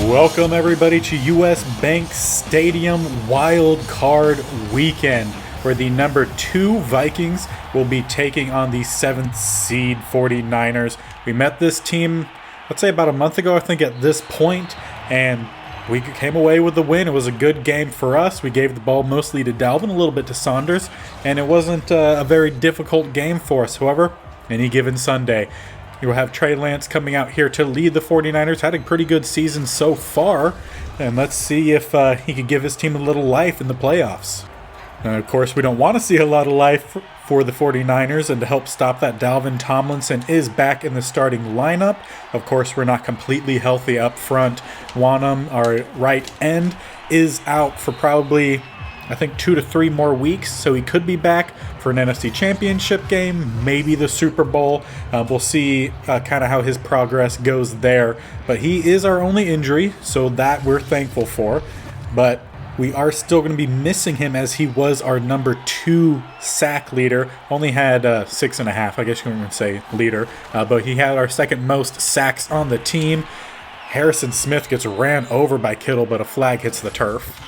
Welcome everybody to US Bank Stadium Wild Card Weekend, where the number 2 Vikings will be taking on the 7th seed 49ers. We met this team, let's say about a month ago, I think at this point, and we came away with the win. It was a good game for us. We gave the ball mostly to Dalvin, a little bit to Saunders, and it wasn't a very difficult game for us. However, any given Sunday, you will have Trey Lance coming out here to lead the 49ers. Had a pretty good season so far, and let's see if he can give his team a little life in the playoffs. And of course, we don't want to see a lot of life for the 49ers, and to help stop that, Dalvin Tomlinson is back in the starting lineup. Of course, we're not completely healthy up front. Wanham, our right end, is out for probably, I think, 2 to 3 more weeks, so he could be back for an NFC Championship game, maybe the Super Bowl. We'll see kind of how his progress goes there. But he is our only injury, so that we're thankful for. But we are still going to be missing him, as he was our number 2 sack leader. Only had 6.5, I guess you can say leader. But he had our second most sacks on the team. Harrison Smith gets ran over by Kittle, but a flag hits the turf.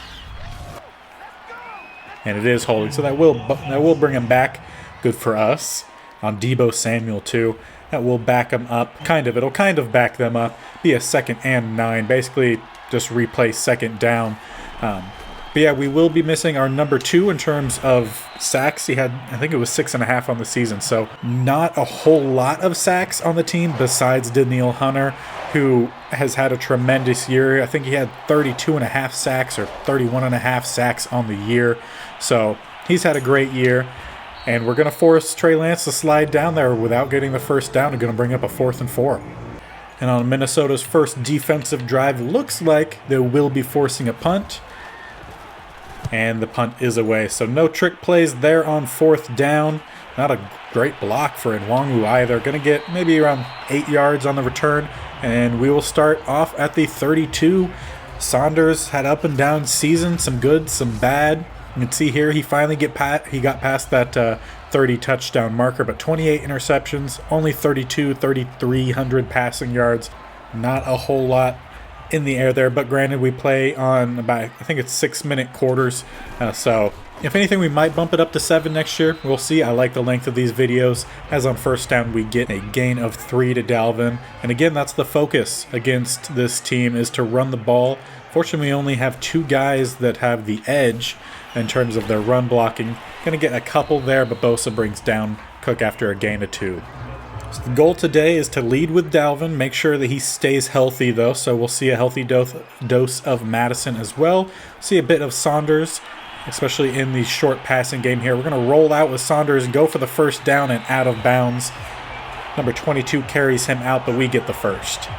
And it is holding, so that will bring him back. Good for us. On Deebo Samuel too. That will back him up. It'll kind of back them up. Be a 2nd and 9. Basically just replay 2nd down. But yeah, we will be missing our number 2 in terms of sacks. He had, I think it was 6.5 on the season. So not a whole lot of sacks on the team besides Danielle Hunter, who has had a tremendous year. I think he had 32.5 sacks or 31.5 sacks on the year. So he's had a great year. And we're going to force Trey Lance to slide down there without getting the first down. We're going to bring up a 4th and 4. And on Minnesota's first defensive drive, looks like they will be forcing a punt. And the punt is away. So no trick plays there on 4th down. Not a great block for Nwangu either. Going to get maybe around 8 yards on the return. And we will start off at the 32. Saunders had up and down season, some good, some bad. You can see here he finally got past that 30 touchdown marker, but 28 interceptions, only 3,300 passing yards. Not a whole lot in the air there, but granted, we play on about, I think it's 6-minute quarters, so if anything, we might bump it up to 7 next year. We'll see. I like the length of these videos, as on first down we get a gain of 3 to Dalvin, and again, that's the focus against this team, is to run the ball. Fortunately, we only have 2 guys that have the edge in terms of their run blocking. Going to get a couple there, but Bosa brings down Cook after a gain of 2. So the goal today is to lead with Dalvin, make sure that he stays healthy though, so we'll see a healthy dose of Madison as well. See a bit of Saunders, especially in the short passing game here. We're going to roll out with Saunders and go for the first down and out of bounds. Number 22 carries him out, but we get the first.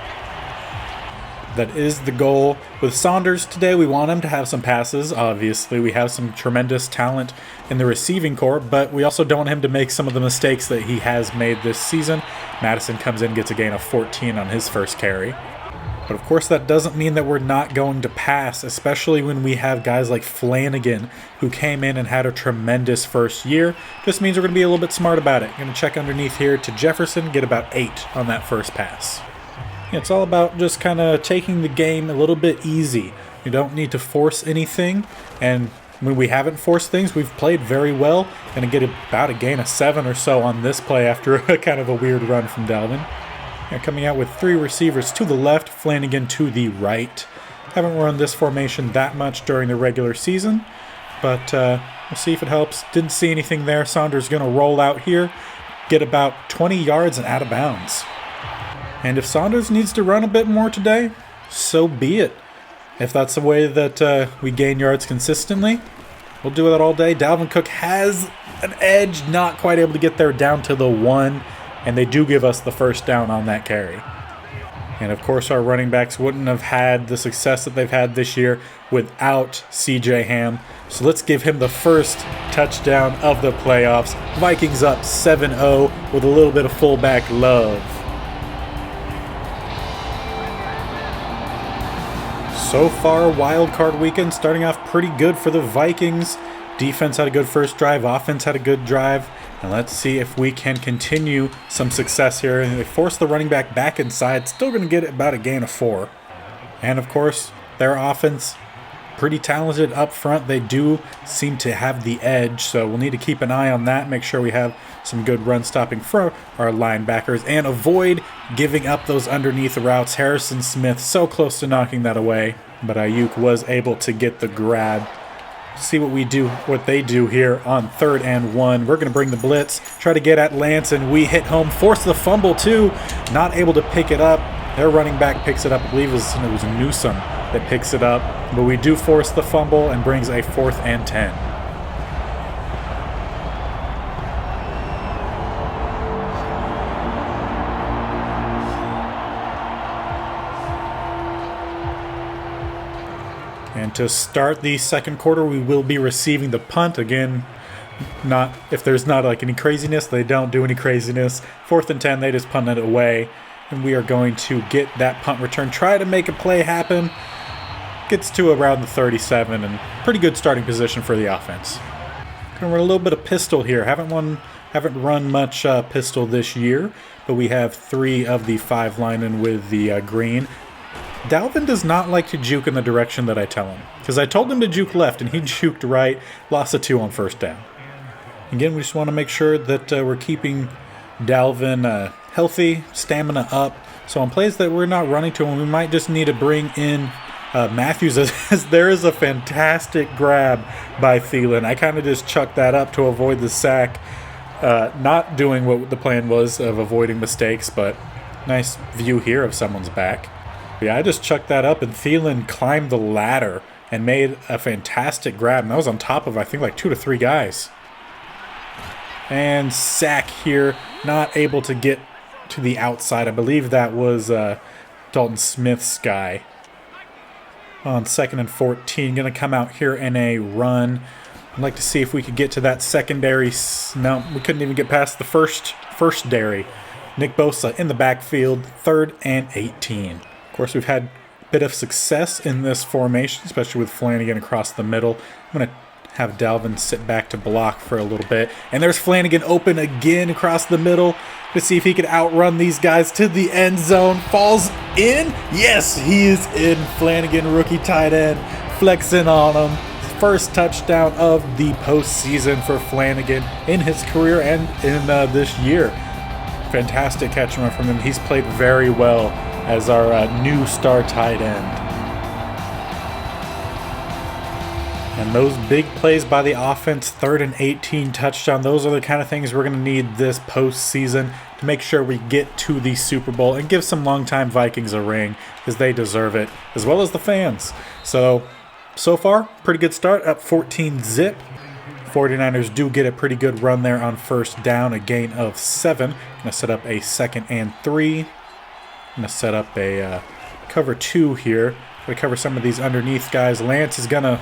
That is the goal. With Saunders today, we want him to have some passes. Obviously, we have some tremendous talent in the receiving corps, but we also don't want him to make some of the mistakes that he has made this season. Madison comes in, gets a gain of 14 on his first carry. But of course, that doesn't mean that we're not going to pass, especially when we have guys like Flanagan, who came in and had a tremendous first year. Just means we're going to be a little bit smart about it. Going to check underneath here to Jefferson, get about 8 on that first pass. It's all about just kind of taking the game a little bit easy. You don't need to force anything, and when we haven't forced things, we've played very well. Going to get about a gain of 7 or so on this play after a kind of a weird run from Dalvin. And coming out with 3 receivers to the left, Flanagan to the right. Haven't run this formation that much during the regular season, but we'll see if it helps. Didn't see anything there. Saunders going to roll out here, get about 20 yards and out of bounds. And if Saunders needs to run a bit more today, so be it. If that's the way that we gain yards consistently, we'll do that all day. Dalvin Cook has an edge, not quite able to get there down to the 1, and they do give us the first down on that carry. And of course, our running backs wouldn't have had the success that they've had this year without CJ Ham. So let's give him the first touchdown of the playoffs. Vikings up 7-0 with a little bit of fullback love. So far, wild card weekend starting off pretty good for the Vikings. Defense had a good first drive, offense had a good drive, and let's see if we can continue some success here. They force the running back inside, still going to get about a gain of 4. And of course, their offense, pretty talented up front. They do seem to have the edge, so we'll need to keep an eye on that, make sure we have some good run stopping for our linebackers, and avoid giving up those underneath routes. Harrison Smith so close to knocking that away, but Ayuk was able to get the grab. See what they do here on 3rd and 1. We're going to bring the blitz, try to get at Lance, and we hit home, force the fumble too, not able to pick it up. Their running back picks it up. I believe it was Newsome that picks it up, but we do force the fumble and brings a 4th and 10. And to start the second quarter, we will be receiving the punt. Again, if there's not like any craziness, they don't do any craziness. 4th and 10, they just punt it away. And we are going to get that punt return, try to make a play happen. Gets to around the 37, and pretty good starting position for the offense. Gonna run a little bit of pistol here. Haven't run much pistol this year, but we have 3 of the 5 linemen with the green. Dalvin does not like to juke in the direction that I tell him, because I told him to juke left and he juked right, lost a 2 on 1st down. Again, we just want to make sure that we're keeping Dalvin healthy, stamina up. So on plays that we're not running to him, we might just need to bring in Matthews, as there is a fantastic grab by Thielen. I kind of just chucked that up to avoid the sack, not doing what the plan was of avoiding mistakes, but nice view here of someone's back. Yeah, I just chucked that up, and Thielen climbed the ladder and made a fantastic grab. And that was on top of, I think, like 2 to 3 guys. And sack here, not able to get to the outside. I believe that was Dalton Smith's guy. On 2nd and 14, going to come out here in a run. I'd like to see if we could get to that secondary. No, we couldn't even get past the first dairy. Nick Bosa in the backfield, 3rd and 18. Of course, we've had a bit of success in this formation, especially with Flanagan across the middle. I'm going to have Dalvin sit back to block for a little bit. And there's Flanagan open again across the middle to see if he could outrun these guys to the end zone. Falls in. Yes, he is in. Flanagan, rookie tight end, flexing on him. First touchdown of the postseason for Flanagan in his career and in this year. Fantastic catch and run from him. He's played very well as our new star tight end. And those big plays by the offense, 3rd and 18 touchdown, those are the kind of things we're going to need this postseason to make sure we get to the Super Bowl and give some longtime Vikings a ring, because they deserve it, as well as the fans. So far, pretty good start, up 14-zip. 49ers do get a pretty good run there on 1st down, a gain of 7. Going to set up a 2nd and 3. Going to set up a cover 2 here. Going to cover some of these underneath guys. Lance is going to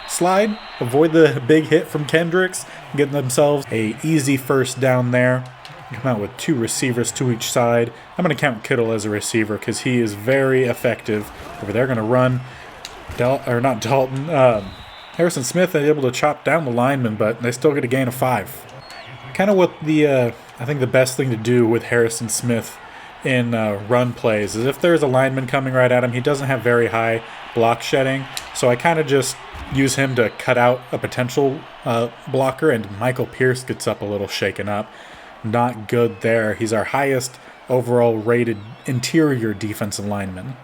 slide, avoid the big hit from Kendricks, getting themselves a easy 1st down there. Come out with 2 receivers to each side. I'm going to count Kittle as a receiver because he is very effective. Over there, going to run, Harrison Smith is able to chop down the lineman, but they still get a gain of 5. Kind of what I think the best thing to do with Harrison Smith in run plays is if there's a lineman coming right at him, he doesn't have very high block shedding, so I kind of just use him to cut out a potential blocker, and Michael Pierce gets up a little shaken up. Not good there. He's our highest overall rated interior defensive lineman.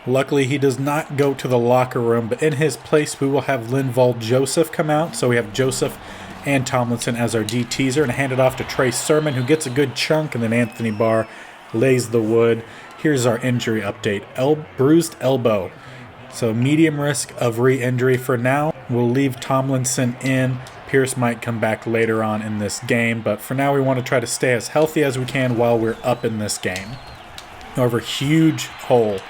Luckily, he does not go to the locker room, but in his place, we will have Linval Joseph come out. So we have Joseph and Tomlinson as our D teaser, and hand it off to Trey Sermon, who gets a good chunk, and then Anthony Barr lays the wood. Here's our injury update. Bruised elbow. So medium risk of re-injury for now. We'll leave Tomlinson in. Pierce might come back later on in this game, but for now we want to try to stay as healthy as we can while we're up in this game. However, huge hole.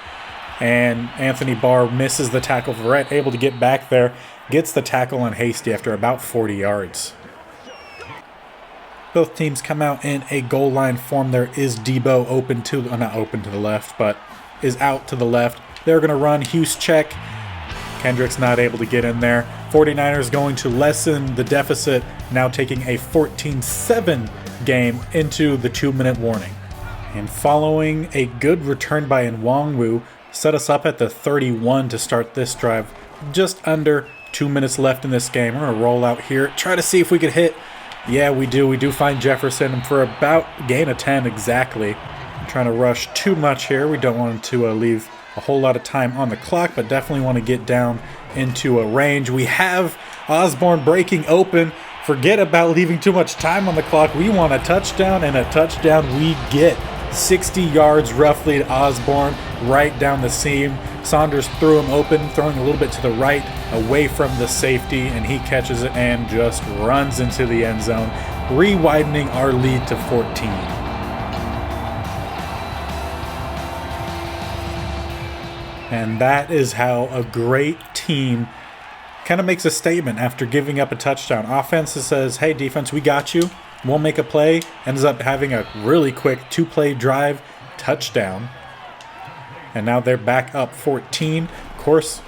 And Anthony Barr misses the tackle. Verrett able to get back there, gets the tackle on Hasty after about 40 yards. Both teams come out in a goal line form. There is Debo not open to the left, but is out to the left. They're going to run Hughes check. Kendrick's not able to get in there. 49ers going to lessen the deficit, now taking a 14-7 game into the 2-minute warning. And following a good return by Nwangwu, set us up at the 31 to start this drive. Just under 2 minutes left in this game. We're going to roll out here, try to see if we could hit. Yeah, we do. We do find Jefferson for about gain of 10 exactly. I'm trying to rush too much here. We don't want to leave a whole lot of time on the clock, but definitely want to get down into a range. We have Osborne breaking open. Forget about leaving too much time on the clock. We want a touchdown, and a touchdown we get. 60 yards roughly to Osborne, right down the seam. Saunders threw him open, throwing a little bit to the right, away from the safety, and he catches it and just runs into the end zone, re-widening our lead to 14. And that is how a great team kind of makes a statement after giving up a touchdown. Offense says, hey, defense, we got you. We'll make a play. Ends up having a really quick 2-play drive touchdown. And now they're back up 14. Of course,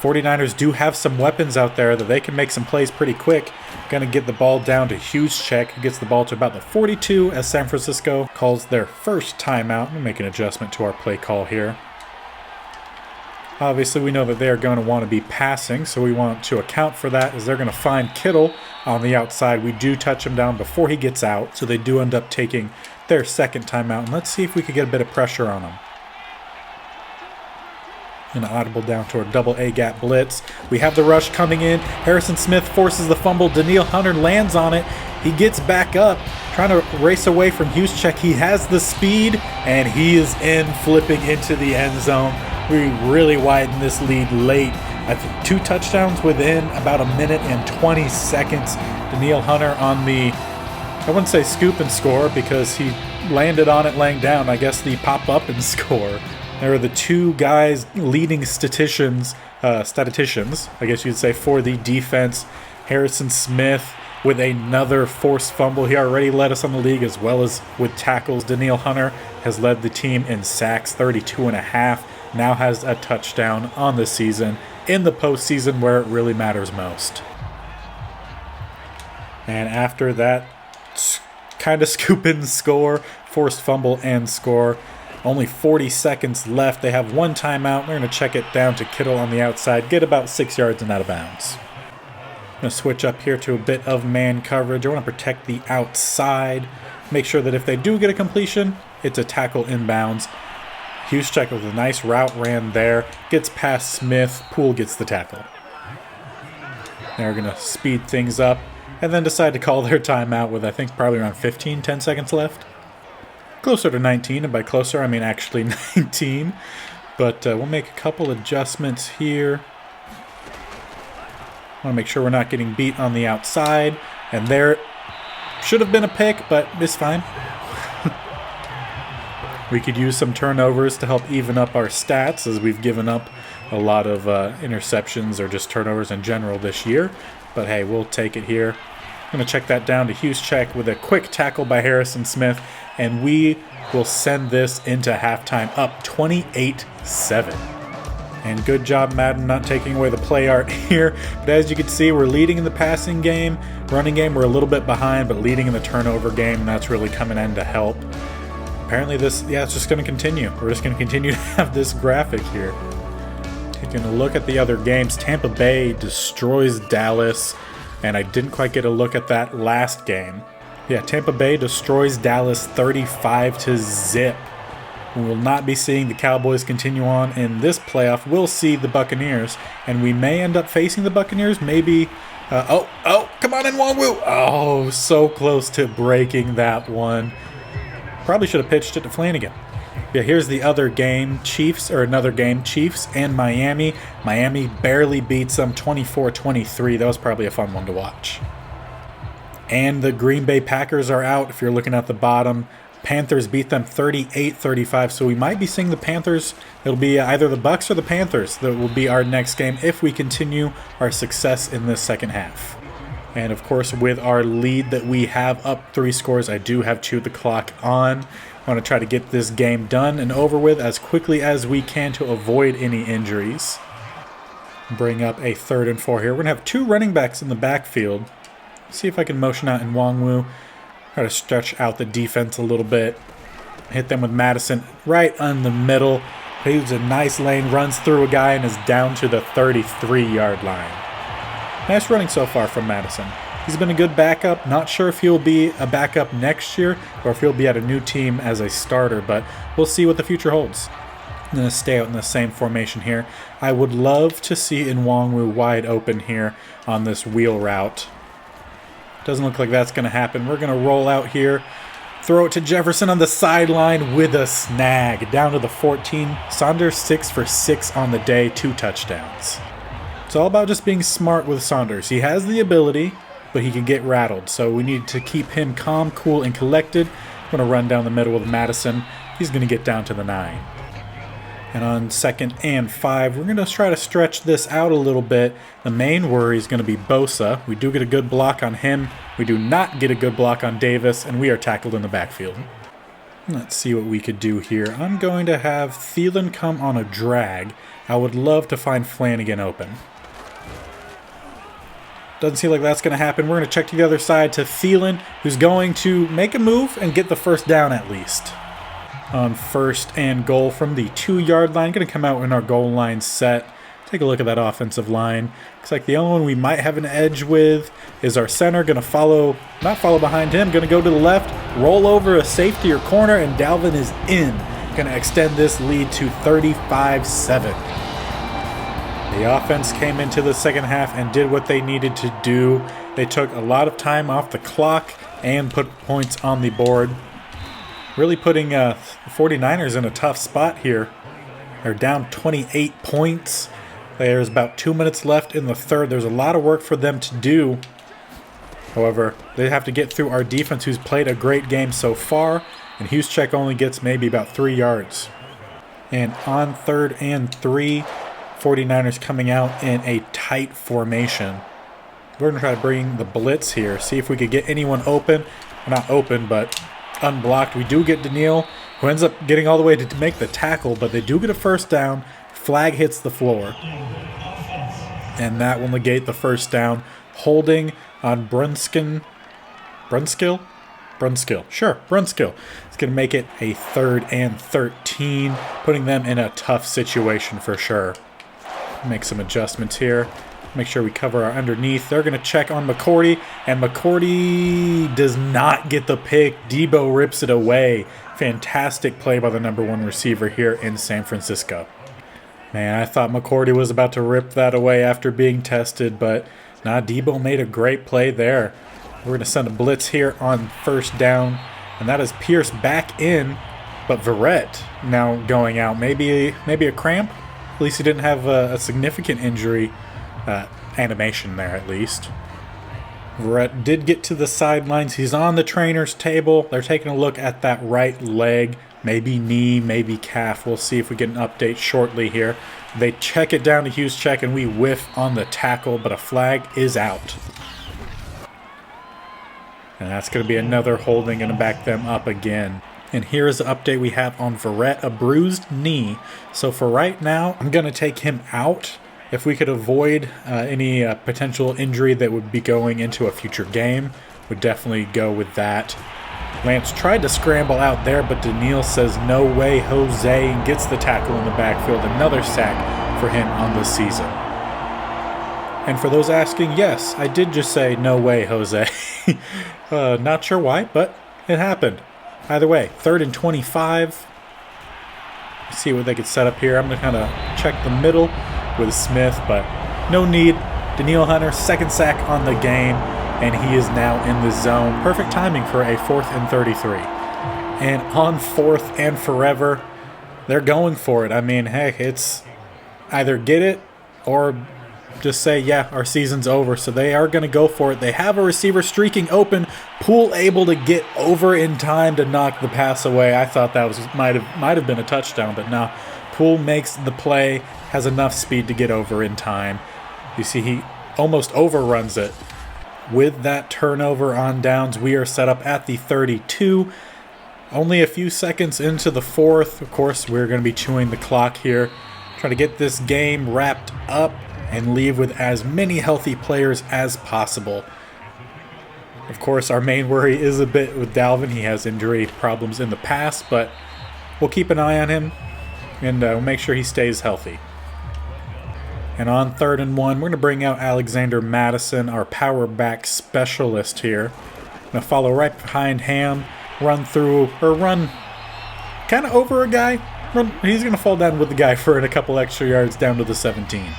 49ers do have some weapons out there that they can make some plays pretty quick. Going to get the ball down to Juszczyk, who gets the ball to about the 42 as San Francisco calls their first timeout. We'll make an adjustment to our play call here. Obviously, we know that they're going to want to be passing, so we want to account for that as they're going to find Kittle on the outside. We do touch him down before he gets out, so they do end up taking their second timeout. And let's see if we could get a bit of pressure on them. An audible down to our double A-gap blitz. We have the rush coming in. Harrison Smith forces the fumble. Daniil Hunter lands on it. He gets back up, trying to race away from Juszczyk. He has the speed, and he is in, flipping into the end zone. We really widen this lead late. I think 2 touchdowns within about a minute and 20 seconds. Daniil Hunter on the, I wouldn't say scoop and score because he landed on it laying down. I guess the pop up and score. There are the 2 guys leading statisticians, I guess you'd say, for the defense. Harrison Smith with another forced fumble. He already led us on the league as well as with tackles. Daniil Hunter has led the team in sacks, 32.5. Now has a touchdown on the season in the postseason where it really matters most. And after that kind of scoop and score, forced fumble and score, only 40 seconds left. They have 1 timeout. They're going to check it down to Kittle on the outside, get about 6 yards and out of bounds. I'm going to switch up here to a bit of man coverage. I want to protect the outside, make sure that if they do get a completion, it's a tackle inbounds. Juszczyk with a nice route ran there. Gets past Smith. Poole gets the tackle. They're going to speed things up and then decide to call their timeout with, I think, probably around 10 seconds left. Closer to 19, and by closer, I mean actually 19. But we'll make a couple adjustments here. Want to make sure we're not getting beat on the outside. And there should have been a pick, but it's fine. We could use some turnovers to help even up our stats, as we've given up a lot of interceptions or just turnovers in general this year. But hey, we'll take it here. I'm going to check that down to Juszczyk with a quick tackle by Harrison Smith, and we will send this into halftime up 28-7. And good job, Madden, not taking away the play art here. But as you can see, we're leading in the passing game. Running game, we're a little bit behind, but leading in the turnover game, and that's really coming in to help. Apparently it's just going to continue. We're just going to continue to have this graphic here. Taking a look at the other games, Tampa Bay destroys Dallas, and I didn't quite get a look at that last game. Yeah, Tampa Bay destroys Dallas 35-0. We will not be seeing the Cowboys continue on in this playoff. We'll see the Buccaneers, and we may end up facing the Buccaneers. Maybe, come on in, Nwangwu. Oh, so close to breaking that one. Probably should have pitched it to Flanagan. Yeah, here's the other game, Chiefs and Miami. Miami barely beats them 24-23. That was probably a fun one to watch. And the Green Bay Packers are out if you're looking at the bottom. Panthers beat them 38-35, so we might be seeing the Panthers. It'll be either the Bucs or the Panthers that will be our next game if we continue our success in this second half. And of course, with our lead that we have up 3 scores, I do have Chew the Clock on. I want to try to get this game done and over with as quickly as we can to avoid any injuries. Bring up a 3rd and 4 here. We're going to have 2 running backs in the backfield. See if I can motion out in Nwangwu. Try to stretch out the defense a little bit. Hit them with Madison right on the middle. Plays a nice lane, runs through a guy, and is down to the 33-yard line. Nice running so far from Madison. He's been a good backup. Not sure if he'll be a backup next year or if he'll be at a new team as a starter, but we'll see what the future holds. I'm going to stay out in the same formation here. I would love to see Nwangwu wide open here on this wheel route. Doesn't look like that's going to happen. We're going to roll out here. Throw it to Jefferson on the sideline with a snag. Down to the 14. Saunders 6 for 6 on the day, 2 touchdowns. It's all about just being smart with Saunders. He has the ability, but he can get rattled. So we need to keep him calm, cool, and collected. I'm going to run down the middle with Madison. He's going to get down to the 9. And on 2nd and 5, we're going to try to stretch this out a little bit. The main worry is going to be Bosa. We do get a good block on him. We do not get a good block on Davis, and we are tackled in the backfield. Let's see what we could do here. I'm going to have Thielen come on a drag. I would love to find Flanagan open. Doesn't seem like that's going to happen. We're going to check to the other side to Thielen, who's going to make a move and get the first down at least. On 1st and goal from the 2-yard line. Going to come out in our goal line set. Take a look at that offensive line. Looks like the only one we might have an edge with is our center. Going to not follow behind him. Going to go to the left, roll over a safety or corner, and Dalvin is in. Going to extend this lead to 35-7. The offense came into the second half and did what they needed to do. They took a lot of time off the clock and put points on the board. Really putting the 49ers in a tough spot here. They're down 28 points. There's about 2 minutes left in the third. There's a lot of work for them to do. However, they have to get through our defense, who's played a great game so far. And Juszczyk only gets maybe about 3 yards. And on 3rd and 3, 49ers coming out in a tight formation. We're going to try to bring the blitz here. See if we could get anyone open. Well, not open, but unblocked. We do get Daniil, who ends up getting all the way to make the tackle, but they do get a first down. Flag hits the floor. And that will negate the first down. Holding on Brunskill. Sure, Brunskill. It's going to make it a 3rd and 13, putting them in a tough situation for sure. Make some adjustments here. Make sure we cover our underneath. They're going to check on McCourty, and McCourty does not get the pick. Debo rips it away. Fantastic play by the #1 receiver here in San Francisco. Man, I thought McCourty was about to rip that away after being tested, but nah, Debo made a great play there. We're going to send a blitz here on 1st down, and that is Pierce back in, but Verrett now going out. Maybe a cramp? At least he didn't have a significant injury. Animation there at least. Verrett did get to the sidelines. He's on the trainer's table. They're taking a look at that right leg, maybe knee, maybe calf. We'll see if we get an update shortly here. They check it down to Juszczyk, and we whiff on the tackle, but a flag is out. And that's going to be another holding, and to back them up again. And here is the update we have on Verrett, a bruised knee. So for right now, I'm going to take him out. If we could avoid any potential injury that would be going into a future game, would definitely go with that. Lance tried to scramble out there, but Daniil says, no way, Jose, and gets the tackle in the backfield. Another sack for him on the season. And for those asking, yes, I did just say, no way, Jose. Not sure why, but it happened. Either way, 3rd and 25. Let's see what they could set up here. I'm going to kind of check the middle with Smith, but no need. Daniil Hunter, 2nd sack on the game, and he is now in the zone. Perfect timing for a 4th and 33. And on 4th and forever, they're going for it. I mean, heck, it's either get it or just say, yeah, our season's over. So they are going to go for it. They have a receiver streaking open. Poole able to get over in time to knock the pass away. I thought that might have been a touchdown, but no. Poole makes the play, has enough speed to get over in time. You see he almost overruns it. With that turnover on downs, we are set up at the 32. Only a few seconds into the 4th. Of course, we're going to be chewing the clock here. Trying to get this game wrapped up and leave with as many healthy players as possible. Of course, our main worry is a bit with Dalvin. He has injury problems in the past, but we'll keep an eye on him. and make sure he stays healthy. And on 3rd and 1, we're going to bring out Alexander Madison, our power back specialist here. Going to follow right behind Ham, run kind of over a guy. He's going to fall down with the guy for a couple extra yards down to the 17.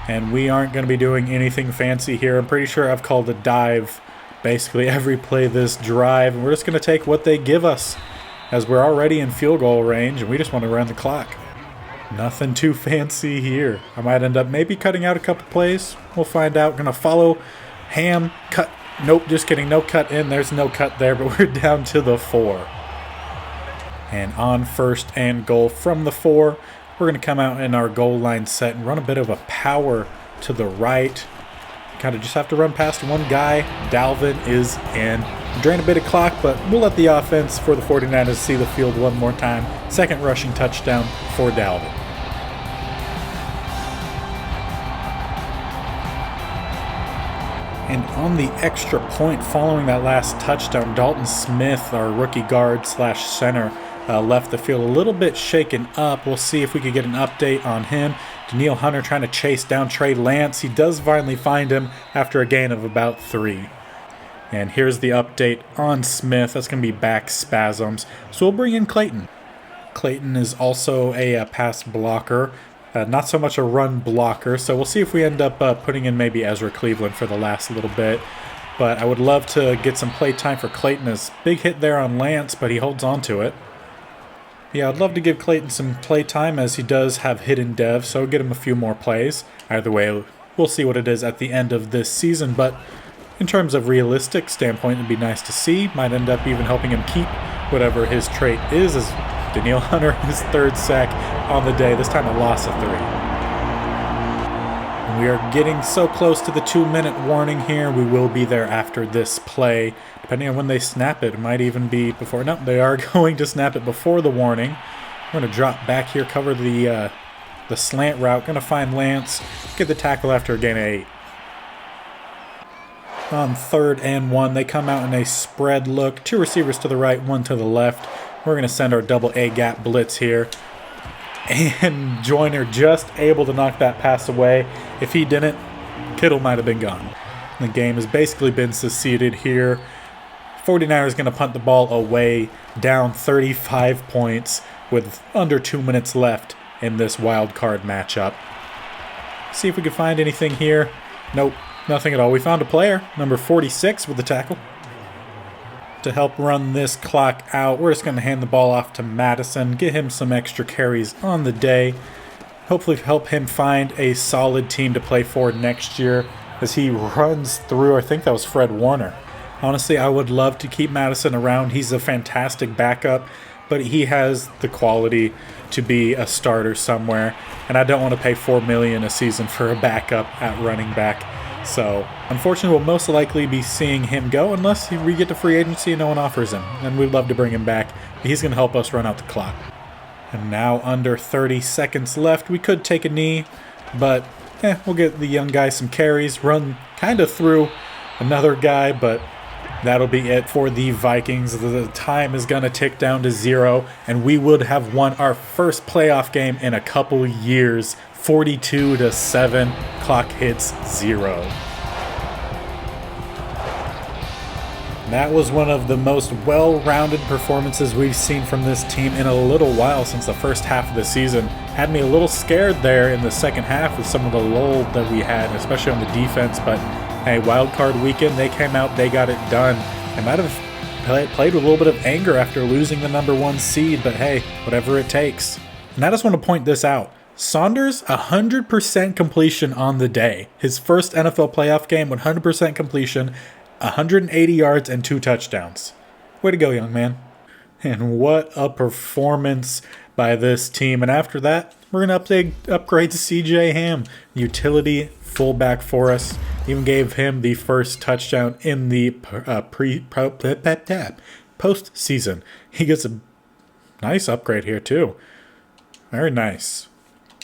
And we aren't going to be doing anything fancy here. I'm pretty sure I've called a dive basically every play this drive. And we're just going to take what they give us, as we're already in field goal range and we just want to run the clock. Nothing too fancy here. I might end up maybe cutting out a couple plays. We'll find out. Going to follow Ham. Cut. Nope, just kidding. No cut in. There's no cut there, but we're down to the 4. And on 1st and goal from the 4, we're going to come out in our goal line set and run a bit of a power to the right. Kind of just have to run past one guy. Dalvin is in. Drain a bit of clock, but we'll let the offense for the 49ers see the field one more time. Second rushing touchdown for Dalvin. And on the extra point following that last touchdown, Dalton Smith, our rookie guard / center, left the field a little bit shaken up. We'll see if we could get an update on him. Danielle Hunter trying to chase down Trey Lance. He does finally find him after a gain of about 3. And here's the update on Smith. That's going to be back spasms. So we'll bring in Clayton. Clayton is also a pass blocker. Not so much a run blocker. So we'll see if we end up putting in maybe Ezra Cleveland for the last little bit. But I would love to get some play time for Clayton. His big hit there on Lance, but he holds on to it. Yeah, I'd love to give Clayton some play time, as he does have hidden dev, so get him a few more plays. Either way, we'll see what it is at the end of this season, but in terms of realistic standpoint, it'd be nice to see. Might end up even helping him keep whatever his trait is, as Danielle Hunter, his 3rd sack on the day, this time a loss of 3. And we are getting so close to the 2-minute warning here. We will be there after this play. Depending on when they snap it, it might even be before. No, they are going to snap it before the warning. We're going to drop back here, cover the slant route. Going to find Lance, get the tackle after a gain of 8. On 3rd and 1, they come out in a spread look. 2 receivers to the right, 1 to the left. We're going to send our double A gap blitz here. And Joyner just able to knock that pass away. If he didn't, Kittle might have been gone. The game has basically been seceded here. 49ers going to punt the ball away, down 35 points with under 2 minutes left in this wild card matchup. See if we can find anything here. Nope, nothing at all. We found a player, number 46 with the tackle. To help run this clock out, we're just going to hand the ball off to Madison, get him some extra carries on the day. Hopefully help him find a solid team to play for next year as he runs through, I think that was Fred Warner. Honestly, I would love to keep Madison around. He's a fantastic backup, but he has the quality to be a starter somewhere, and I don't want to pay $4 million a season for a backup at running back. So, unfortunately, we'll most likely be seeing him go unless we get to free agency and no one offers him. And we'd love to bring him back. He's going to help us run out the clock. And now under 30 seconds left. We could take a knee, but we'll get the young guy some carries, run kind of through another guy, but that'll be it for the Vikings. The time is going to tick down to 0, and we would have won our first playoff game in a couple years. 42-7. Clock hits 0. That was one of the most well-rounded performances we've seen from this team in a little while since the first half of the season. Had me a little scared there in the second half with some of the lull that we had, especially on the defense. But hey, Wildcard weekend, they came out, they got it done. I might have played with a little bit of anger after losing the number 1 seed, but hey, whatever it takes. And I just want to point this out. Saunders, 100% completion on the day. His first NFL playoff game, 100% completion, 180 yards and 2 touchdowns. Way to go, young man. And what a performance by this team. And after that, we're going to upgrade to CJ Ham, utility fullback for us. Even gave him the first touchdown in the postseason. He gets a nice upgrade here too. Very nice.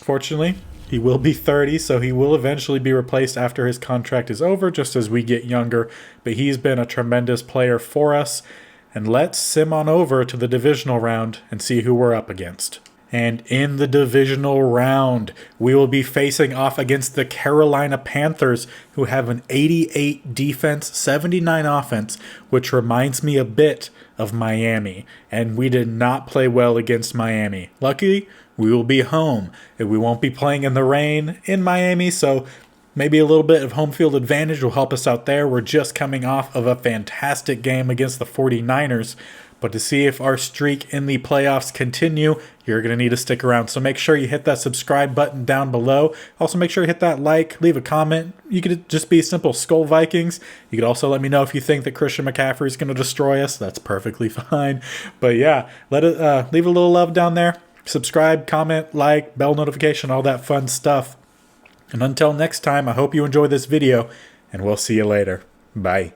Fortunately, he will be 30, so he will eventually be replaced after his contract is over, just as we get younger. But he's been a tremendous player for us. And let's sim on over to the divisional round and see who we're up against. And in the divisional round, we will be facing off against the Carolina Panthers, who have an 88 defense, 79 offense, which reminds me a bit of Miami. And we did not play well against Miami. Luckily, we will be home. We won't be playing in the rain in Miami, so maybe a little bit of home field advantage will help us out there. We're just coming off of a fantastic game against the 49ers. But to see if our streak in the playoffs continue, you're going to need to stick around. So make sure you hit that subscribe button down below. Also make sure you hit that like, leave a comment. You could just be simple Skol Vikings. You could also let me know if you think that Christian McCaffrey is going to destroy us. That's perfectly fine. But yeah, leave a little love down there. Subscribe, comment, like, bell notification, all that fun stuff. And until next time, I hope you enjoy this video, and we'll see you later. Bye.